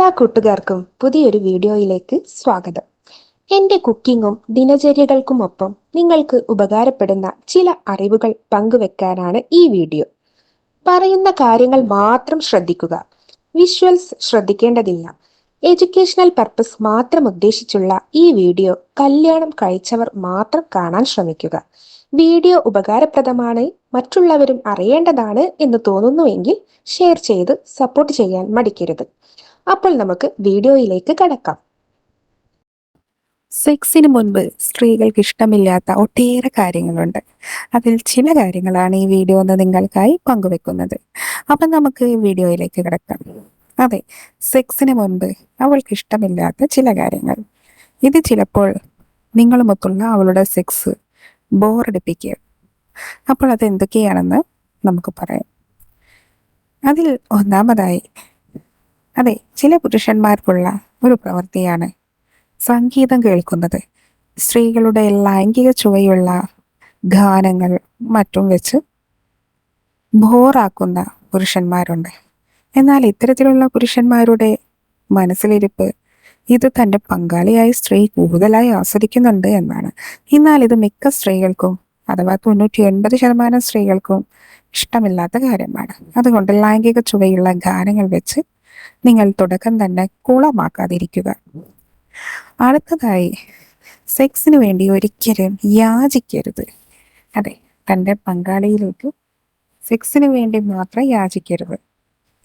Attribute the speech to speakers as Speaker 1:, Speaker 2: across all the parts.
Speaker 1: എല്ലാ കൂട്ടുകാർക്കും പുതിയൊരു വീഡിയോയിലേക്ക് സ്വാഗതം. എൻ്റെ കുക്കിങ്ങും ദിനചര്യകൾക്കുമൊപ്പം നിങ്ങൾക്ക് ഉപകാരപ്പെടുന്ന ചില അറിവുകൾ പങ്കുവെക്കാനാണ് ഈ വീഡിയോ. പറയുന്ന കാര്യങ്ങൾ മാത്രം ശ്രദ്ധിക്കുക. വിഷ്വൽസ് ശ്രദ്ധിക്കേണ്ടതില്ല. എഡ്യൂക്കേഷണൽ പർപ്പസ് മാത്രം ഉദ്ദേശിച്ചുള്ള ഈ വീഡിയോ കല്യാണം കഴിച്ചവർ മാത്രം കാണാൻ ശ്രമിക്കുക. വീഡിയോ ഉപകാരപ്രദമാണ്, മറ്റുള്ളവരും അറിയേണ്ടതാണ് എന്ന് തോന്നുന്നുവെങ്കിൽ ഷെയർ ചെയ്ത് സപ്പോർട്ട് ചെയ്യാൻ മടിക്കരുത്. അപ്പോൾ നമുക്ക് വീഡിയോയിലേക്ക് കടക്കാം.
Speaker 2: സെക്സിന് മുൻപ് സ്ത്രീകൾക്ക് ഇഷ്ടമില്ലാത്ത ഒട്ടേറെ കാര്യങ്ങളുണ്ട്. അതിൽ ചില കാര്യങ്ങളാണ് ഈ വീഡിയോ നിങ്ങൾക്കായി പങ്കുവെക്കുന്നത്. അപ്പം നമുക്ക് വീഡിയോയിലേക്ക് കിടക്കാം. അതെ, സെക്സിന് മുൻപ് അവൾക്ക് ഇഷ്ടമില്ലാത്ത ചില കാര്യങ്ങൾ. ഇത് ചിലപ്പോൾ നിങ്ങളുമൊത്തുള്ള അവളുടെ സെക്സ് ബോറടിപ്പിക്കുക. അപ്പോൾ അത് എന്തൊക്കെയാണെന്ന് നമുക്ക് പറയാം. അതിൽ ഒന്നാമതായി, അതെ, ചില പുരുഷന്മാർക്കുള്ള ഒരു പ്രവൃത്തിയാണ് സംഗീതം കേൾക്കുന്നത്. സ്ത്രീകളുടെ ലൈംഗിക ചുവയുള്ള ഗാനങ്ങൾ മറ്റും വെച്ച് ബോറാക്കുന്ന പുരുഷന്മാരുണ്ട്. എന്നാൽ ഇത്തരത്തിലുള്ള പുരുഷന്മാരുടെ മനസ്സിലിരിപ്പ് ഇത് തൻ്റെ പങ്കാളിയായ സ്ത്രീ കൂടുതലായി ആസ്വദിക്കുന്നുണ്ട് എന്നാണ്. എന്നാൽ ഇത് മിക്ക സ്ത്രീകൾക്കും, അഥവാ 99% സ്ത്രീകൾക്കും ഇഷ്ടമില്ലാത്ത കാര്യമാണ്. അതുകൊണ്ട് ലൈംഗിക ചുവയുള്ള ഗാനങ്ങൾ വെച്ച് നിങ്ങൾ തുടക്കം തന്നെ കുളമാക്കാതിരിക്കുക. അടുത്തതായി, സെക്സിന് വേണ്ടി ഒരിക്കലും യാചിക്കരുത്. അതെ, തൻ്റെ പങ്കാളിയിലേക്ക് സെക്സിന് വേണ്ടി മാത്രം യാചിക്കരുത്.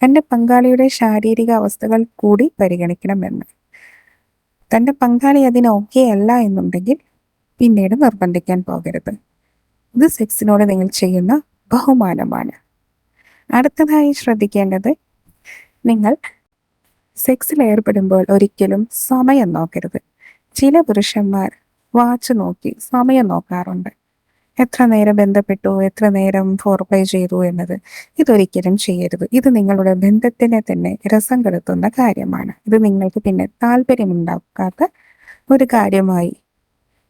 Speaker 2: തൻ്റെ പങ്കാളിയുടെ ശാരീരിക അവസ്ഥകൾ കൂടി പരിഗണിക്കണമെന്ന്. തൻ്റെ പങ്കാളി അതിന് ഓക്കെ അല്ല എന്നുണ്ടെങ്കിൽ പിന്നീട് നിർബന്ധിക്കാൻ പോകരുത്. ഇത് സെക്സിനോട് നിങ്ങൾ ചെയ്യുന്ന ബഹുമാനമാണ്. അടുത്തതായി ശ്രദ്ധിക്കേണ്ടത്, നിങ്ങൾ സെക്സിൽ ഏർപ്പെടുമ്പോൾ ഒരിക്കലും സമയം നോക്കരുത്. ചില പുരുഷന്മാർ വാച്ച് നോക്കി സമയം നോക്കാറുണ്ട്. എത്ര നേരം ബന്ധപ്പെട്ടു, എത്ര നേരം ഫോർപ്ലേ ചെയ്തു എന്നത്. ഇതൊരിക്കലും ചെയ്യരുത്. ഇത് നിങ്ങളുടെ ബന്ധത്തിനെ തന്നെ രസം കെടുത്തുന്ന കാര്യമാണ്. ഇത് നിങ്ങൾക്ക് പിന്നെ താല്പര്യമുണ്ടാക്കാത്ത ഒരു കാര്യമായി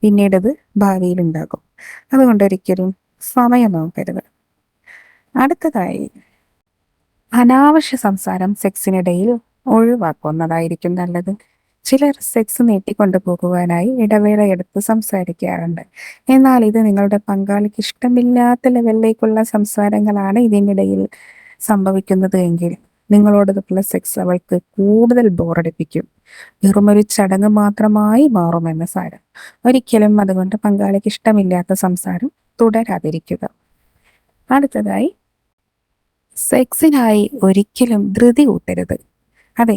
Speaker 2: പിന്നീടത് ഭാവിയിൽ ഉണ്ടാകും. അതുകൊണ്ട് ഒരിക്കലും സമയം നോക്കരുത്. അടുത്തതായി, അനാവശ്യ സംസാരം സെക്സിനിടയിൽ ഒഴിവാക്കുന്നതായിരിക്കും നല്ലത്. ചിലർ സെക്സ് നീട്ടിക്കൊണ്ടു പോകുവാനായി ഇടവേള എടുത്ത് സംസാരിക്കാറുണ്ട്. എന്നാൽ ഇത് നിങ്ങളുടെ പങ്കാളിക്ക് ഇഷ്ടമില്ലാത്ത ലെവലിലേക്കുള്ള സംസാരങ്ങളാണ് ഇതിനിടയിൽ സംഭവിക്കുന്നത് എങ്കിൽ നിങ്ങളോടൊപ്പമുള്ള സെക്സ് അവൾക്ക് കൂടുതൽ ബോറടിപ്പിക്കും. വെറുമൊരു ചടങ്ങ് മാത്രമായി മാറുമെന്ന് സാരം. ഒരിക്കലും അതുകൊണ്ട് പങ്കാളിക്ക് ഇഷ്ടമില്ലാത്ത സംസാരം തുടരാതിരിക്കുക. അടുത്തതായി, സെക്സിനായി ഒരിക്കലും ധൃതി കൂട്ടരുത്. അതെ,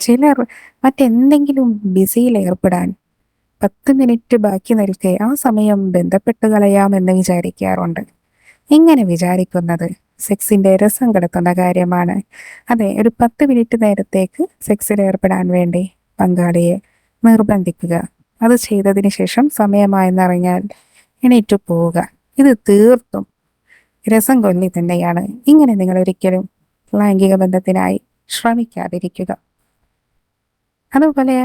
Speaker 2: ചിലർ മറ്റെന്തെങ്കിലും ബിസിയിൽ ഏർപ്പെടാൻ 10 മിനിറ്റ് ബാക്കി നിൽക്കെ ആ സമയം ബന്ധപ്പെട്ട് കളയാമെന്ന് വിചാരിക്കാറുണ്ട്. ഇങ്ങനെ വിചാരിക്കുന്നത് സെക്സിന്റെ രസം കെടുത്തുന്ന കാര്യമാണ്. അതെ, ഒരു 10 മിനിറ്റ് നേരത്തേക്ക് സെക്സിൽ ഏർപ്പെടാൻ വേണ്ടി പങ്കാളിയെ നിർബന്ധിക്കുക. അത് ചെയ്തതിന് ശേഷം സമയമായെന്നറിഞ്ഞാൽ എണീറ്റു പോവുക. ഇത് തീർത്തും രസം കൊല്ലി തന്നെയാണ്. ഇങ്ങനെ നിങ്ങൾ ഒരിക്കലും ലൈംഗിക ബന്ധത്തിനായി ശ്രമിക്കാതിരിക്കുക. അതുപോലെ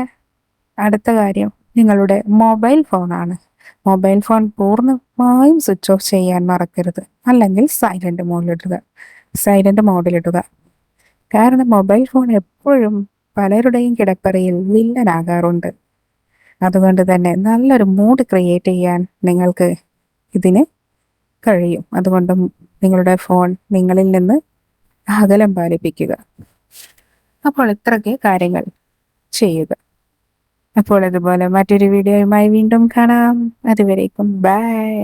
Speaker 2: അടുത്ത കാര്യം നിങ്ങളുടെ മൊബൈൽ ഫോണാണ്. മൊബൈൽ ഫോൺ പൂർണ്ണമായും സ്വിച്ച് ഓഫ് ചെയ്യാൻ മറക്കരുത്. അല്ലെങ്കിൽ സൈലന്റ് മോഡിലിടുക. കാരണം മൊബൈൽ ഫോൺ എപ്പോഴും പലരുടെയും കിടപ്പറയിൽ വില്ലനാകാറുണ്ട്. അതുകൊണ്ട് തന്നെ നല്ലൊരു മൂഡ് ക്രിയേറ്റ് ചെയ്യാൻ നിങ്ങൾക്ക് ഇതിന് കഴിയും. അതുകൊണ്ട് നിങ്ങളുടെ ഫോൺ നിങ്ങളിൽ നിന്ന് അകലം പാലിപ്പിക്കുക. അപ്പോൾ ഇത്രയൊക്കെ കാര്യങ്ങൾ ചെയ്യുക. അപ്പോൾ അതുപോലെ മറ്റൊരു വീഡിയോയുമായി വീണ്ടും കാണാം. അതുവരേക്കും ബൈ.